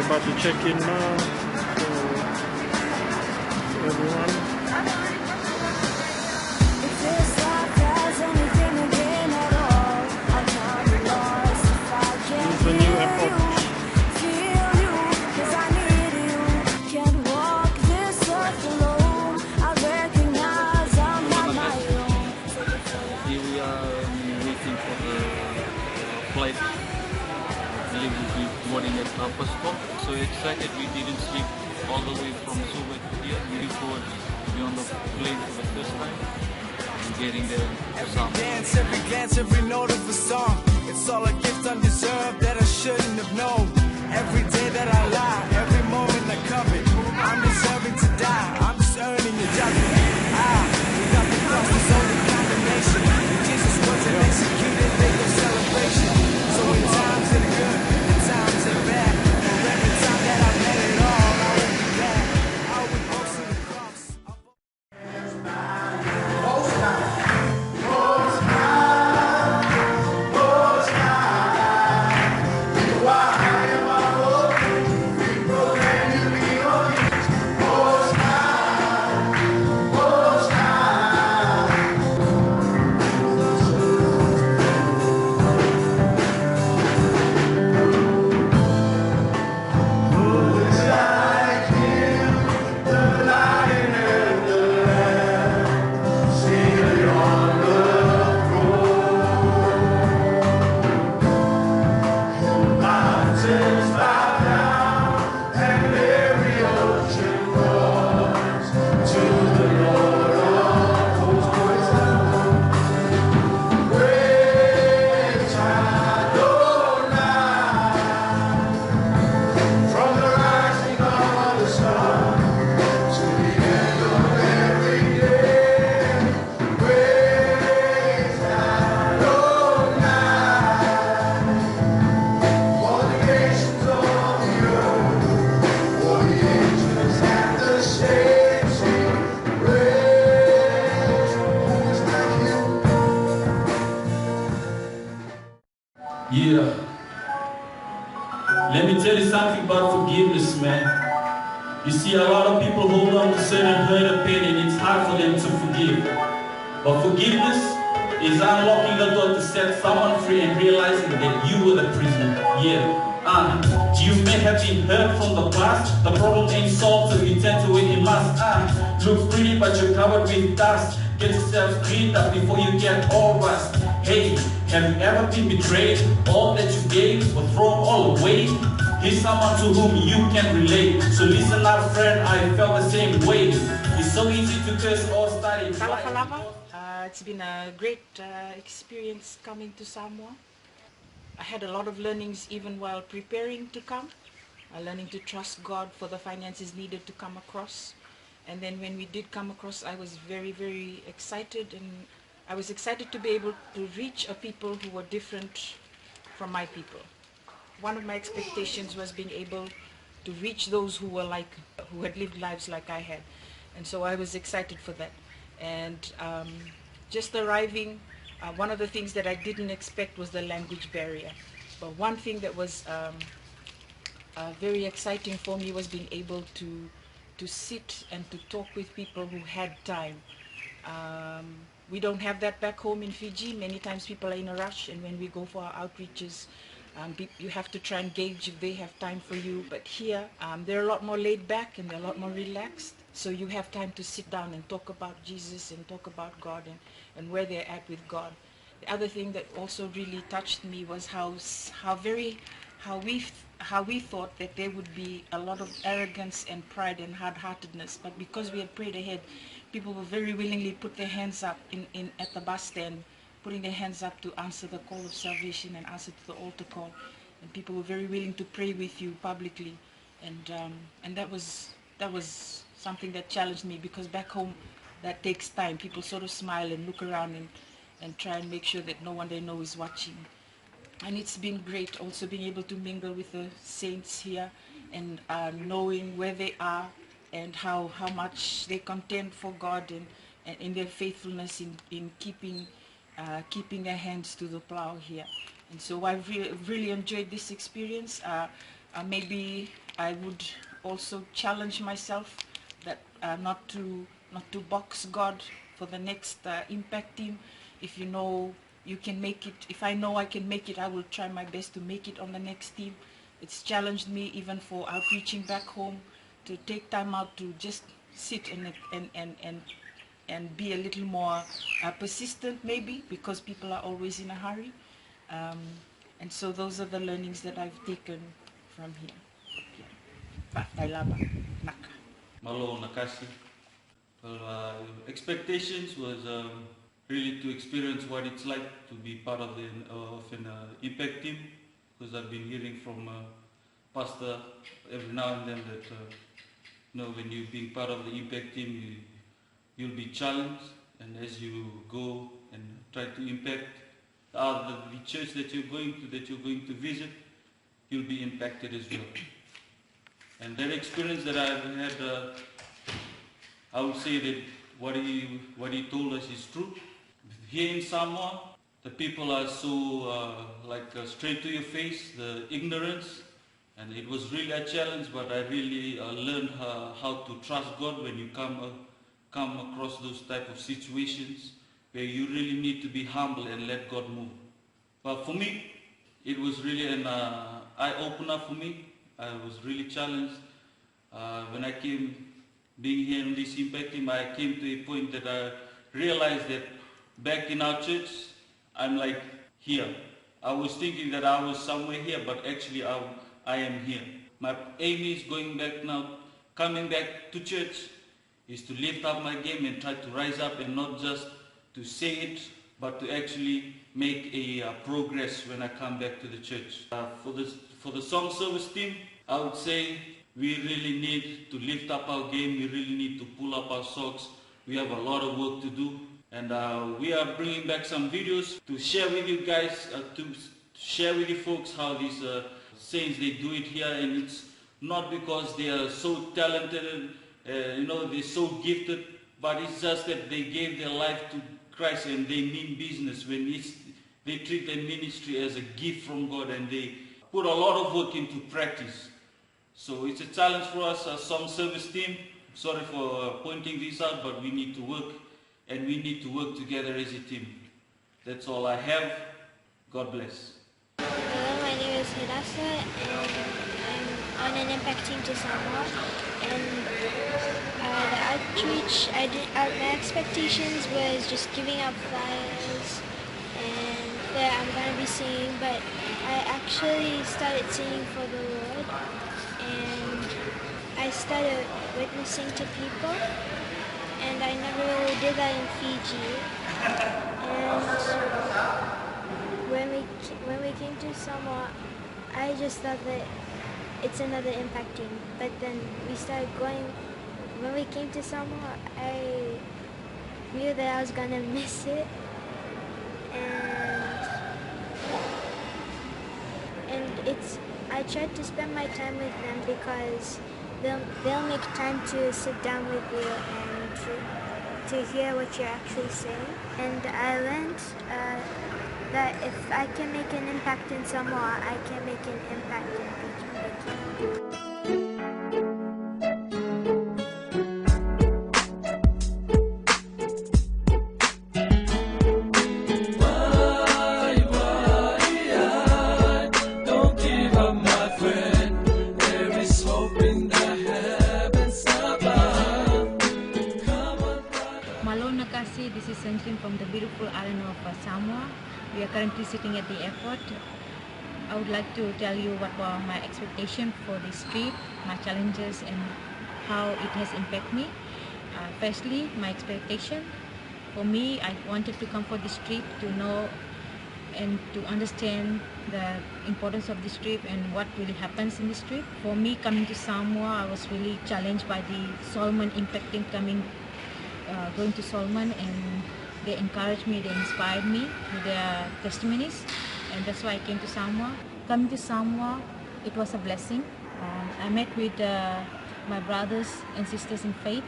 about to check in now. So everyone. This is the new airport. Here we are waiting for the flight. I believe we'll be boarding at 4:30. So excited, we didn't sleep all the way from Samoa to here. Looking forward to be on the plane for the first time and getting there to Samoa. Every glance, every note of a song. It's all a gift undeserved that I shouldn't have known. Every day that I lie, every moment I covet. I'm deserving to die, I'm just earning a judgment. Without the cross, there's only condemnation. If Jesus wasn't executed, there's no celebration. So in times that are good, in times that are bad, for every time that I've met it all, I would be glad. I would boast in the cross. Yeah. Let me tell you something about forgiveness, man. You see, a lot of people hold on to certain hurt or pain and it's hard for them to forgive. But forgiveness is unlocking the door to set someone free and realizing that you were the prisoner. Yeah. You may have been hurt from the past. The problem ain't solved till you turn to where it must. Look pretty but you're covered with dust. Get yourself cleaned up before you get all rust. Hey, have you ever been betrayed? All that you gave was thrown all away. He's someone to whom you can relate. So listen up, friend, I felt the same way. It's so easy to curse or study. It's been a great experience coming to Samoa. I had a lot of learnings even while preparing to come. Learning to trust God for the finances needed to come across. And then when we did come across, I was very, very excited, and I was excited to be able to reach a people who were different from my people. One of my expectations was being able to reach those who had lived lives like I had. And so I was excited for that. And just arriving, one of the things that I didn't expect was the language barrier. But one thing that was very exciting for me was being able to sit and to talk with people who had time. We don't have that back home in Fiji. Many times people are in a rush, and when we go for our outreaches, you have to try and gauge if they have time for you. But here, they're a lot more laid back and they're a lot more relaxed. So you have time to sit down and talk about Jesus and talk about God and where they're at with God. The other thing that also really touched me was how we thought that there would be a lot of arrogance and pride and hard-heartedness, but because we had prayed ahead, people will very willingly put their hands up at the bus stand, putting their hands up to answer the call of salvation and answer to the altar call, and people were very willing to pray with you publicly, and that was something that challenged me, because back home that takes time. People sort of smile and look around and try and make sure that no one they know is watching. And it's been great also being able to mingle with the saints here and knowing where they are and how much they contend for God and in their faithfulness in keeping their hands to the plow here. And so I've really enjoyed this experience. Maybe I would also challenge myself that not to box God for the next impact team. If you know you can make it, if I know I can make it, I will try my best to make it on the next team. It's challenged me even for outreaching back home to take time out to just sit and be a little more persistent, maybe, because people are always in a hurry. And so those are the learnings that I've taken from here. Bailaba, Naka. Malo Nakasi. Well, expectations was really to experience what it's like to be part of an impact team, because I've been hearing from pastor every now and then that when you're being part of the impact team, you'll be challenged, and as you go and try to impact the church that you're going to visit, you'll be impacted as well. And that experience that I've had, I would say that what he told us is true. Here in Samoa, the people are so straight to your face, the ignorance, and it was really a challenge. But I really learned how to trust God when you come across those type of situations where you really need to be humble and let God move. But for me, it was really an eye-opener for me. I was really challenged. When I came, being here in this impact team, I came to a point that I realized that back in our church, I'm like here. I was thinking that I was somewhere here, but actually I am here. My aim is coming back to church, is to lift up my game and try to rise up, and not just to say it, but to actually make a progress when I come back to the church. For the song service team, I would say we really need to lift up our game. We really need to pull up our socks. We have a lot of work to do, and we are bringing back some videos to share with you guys, to share with you folks how these saints, they do it here. And it's not because they are so talented, they're so gifted, but it's just that they gave their life to Christ and they mean business when they treat their ministry as a gift from God, and they put a lot of work into practice. So it's a challenge for us as song service team. Sorry for pointing this out, but we need to work, and we need to work together as a team. That's all I have. God bless. Hello, my name is Hidasa, and I'm on an impact team to Samoa. And the outreach, my expectations was just giving out flyers and that I'm going to be singing, but I actually started singing for the Lord, and I started witnessing to people, and I never really did that in Fiji. And when we came to Samoa, I just thought that it's another impact team. But then we started going. When we came to Samoa, I knew that I was gonna miss it, and I tried to spend my time with them because they'll make time to sit down with you and to hear what you're actually saying. And I learned that if I can make an impact in Samoa, I can make an impact in Fiji. Nakasi, this is Sanjin from the beautiful island of Samoa. We are currently sitting at the airport. I would like to tell you what were my expectations for this trip, my challenges, and how it has impacted me. Firstly, my expectation. For me, I wanted to come for this trip to know and to understand the importance of this trip and what really happens in this trip. For me, coming to Samoa, I was really challenged by the Solomon impact team going to Solomon, and they encouraged me, they inspired me with their testimonies, and that's why I came to Samoa. Coming to Samoa, it was a blessing. I met with my brothers and sisters in faith.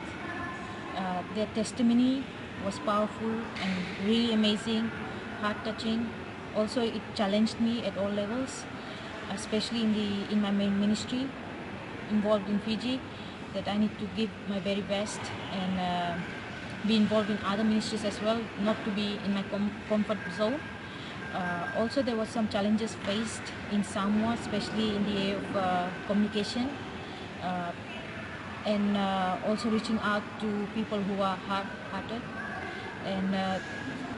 Their testimony was powerful and really amazing, heart-touching. Also, it challenged me at all levels, especially in my main ministry. involved in Fiji, that I need to give my very best and be involved in other ministries as well, not to be in my comfort zone. Also, there were some challenges faced in Samoa, especially in the area of communication, uh, and also reaching out to people who are hard-hearted. And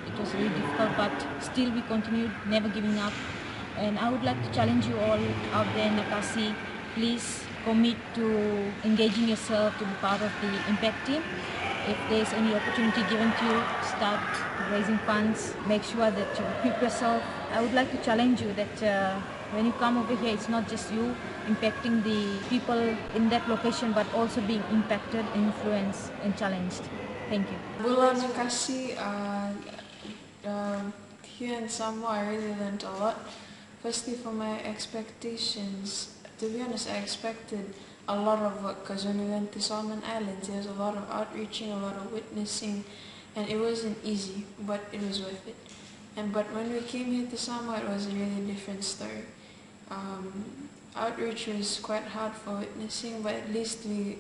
it was really difficult, but still we continued, never giving up. And I would like to challenge you all out there in Nakasi, please commit to engaging yourself to be part of the impact team. If there's any opportunity given to you, start raising funds, make sure that you equip yourself. I would like to challenge you that when you come over here, it's not just you impacting the people in that location, but also being impacted, influenced, and challenged. Thank you. Bula Nakasi, here in Samoa, I really learned a lot. Firstly, for my expectations, to be honest, I expected a lot of work because when we went to Solomon Islands, there was a lot of outreaching, a lot of witnessing, and it wasn't easy, but it was worth it. But when we came here to Samoa, it was a really different story. Outreach was quite hard for witnessing, but at least we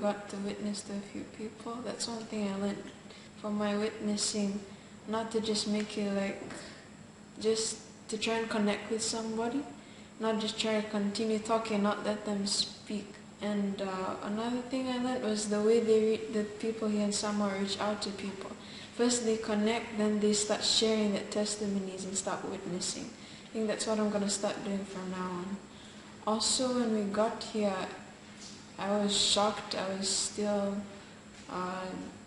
got to witness to a few people. That's one thing I learned from my witnessing, not to just make it just to try and connect with somebody, not just try to continue talking, not let them speak. And another thing I learned was the way the people here in Samoa reach out to people. First they connect, then they start sharing their testimonies and start witnessing. I think that's what I'm going to start doing from now on. Also, when we got here, I was shocked. I was still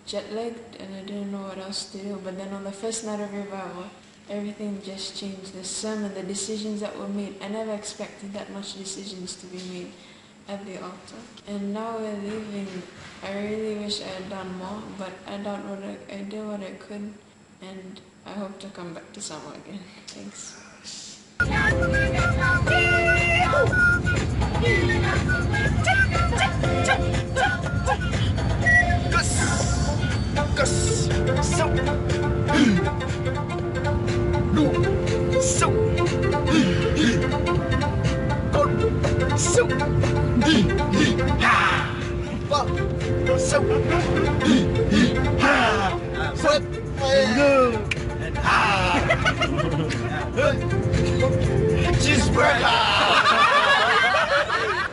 jet-lagged and I didn't know what else to do. But then on the first night of revival, everything just changed. The sermon, the decisions that were made. I never expected that much decisions to be made at the altar. And now we're leaving. I really wish I had done more, but I did what I could, and I hope to come back to Samoa again. Thanks.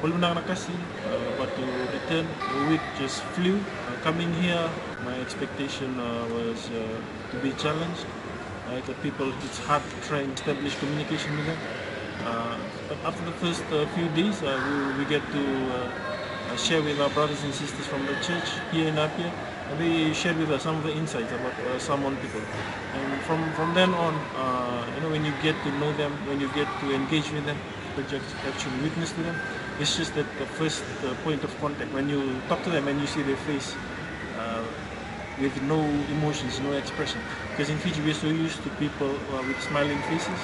Welcome Nakasi, but to return, the week just flew. Coming here, my expectation was to be challenged. The people, it's hard to try and establish communication with them. But after the first few days, we get to share with our brothers and sisters from the church here in Apia. They shared with us some of the insights about Samoan people. And from then on, when you get to know them, when you get to engage with them, actually witness to them, it's just that the first point of contact. When you talk to them and you see their face with no emotions, no expression. Because in Fiji we're so used to people with smiling faces.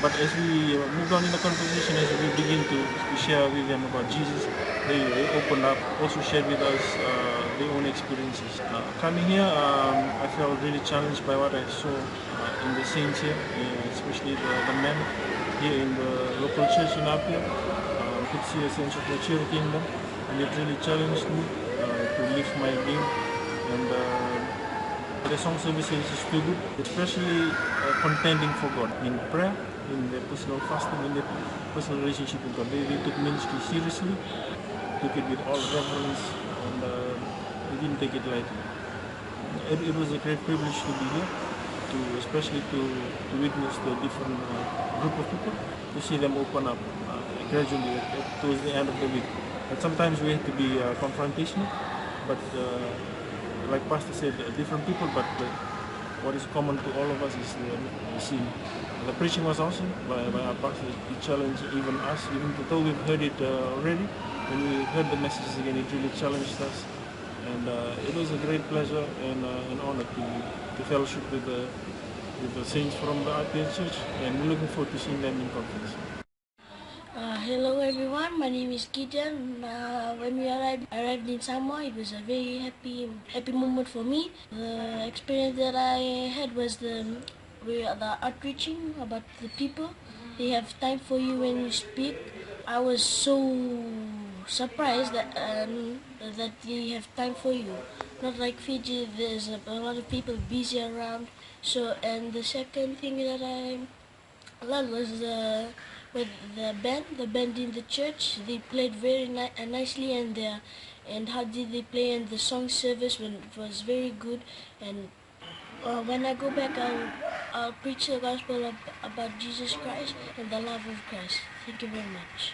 But as we move on in the conversation, as we begin to share with them about Jesus, they opened up, also shared with us their own experiences. Coming here, I felt really challenged by what I saw in the saints here, especially the men here in the local church in Apia. I could see a sense of maturity in them, and it really challenged me to lift my game. And the song services is too good, especially contending for God in prayer, in their personal fasting, in their personal relationship with God. They took ministry seriously, took it with all reverence, and they didn't take it lightly. It was a great privilege to be here, especially to witness the different group of people, to see them open up gradually towards the end of the week. But sometimes we have to be confrontational, but like Pastor said, different people, but what is common to all of us is the scene. The preaching was awesome by our pastor. He challenged even us, even though we've heard it already. When we heard the messages again, it really challenged us. And it was a great pleasure and an honor to fellowship with the saints from the Apia Church, and we're looking forward to seeing them in conference. Hello everyone, my name is Gideon. When we arrived in Samoa, it was a very happy moment for me. The experience that I had was the outreaching about the people. They have time for you when you speak. I was so surprised that that they have time for you. Not like Fiji, there's a lot of people busy around. So, and the second thing that I learned was with the band in the church. They played very nicely, and how did they play, and the song service was very good. And when I go back, I'll preach the gospel about Jesus Christ and the love of Christ. Thank you very much.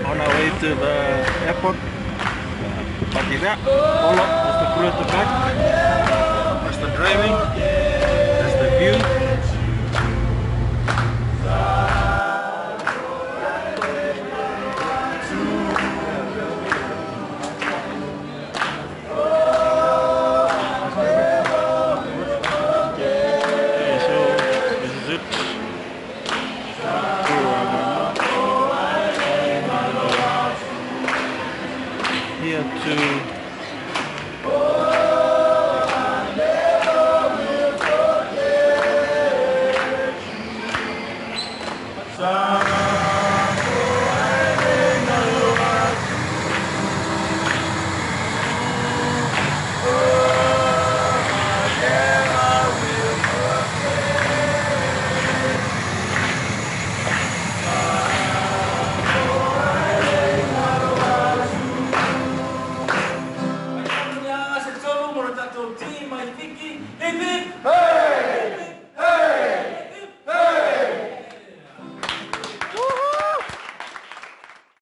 On our way to the airport. Pagi dah, follow as the crew at the back. That's the driving. That's the view. Okay, so this is it. Here to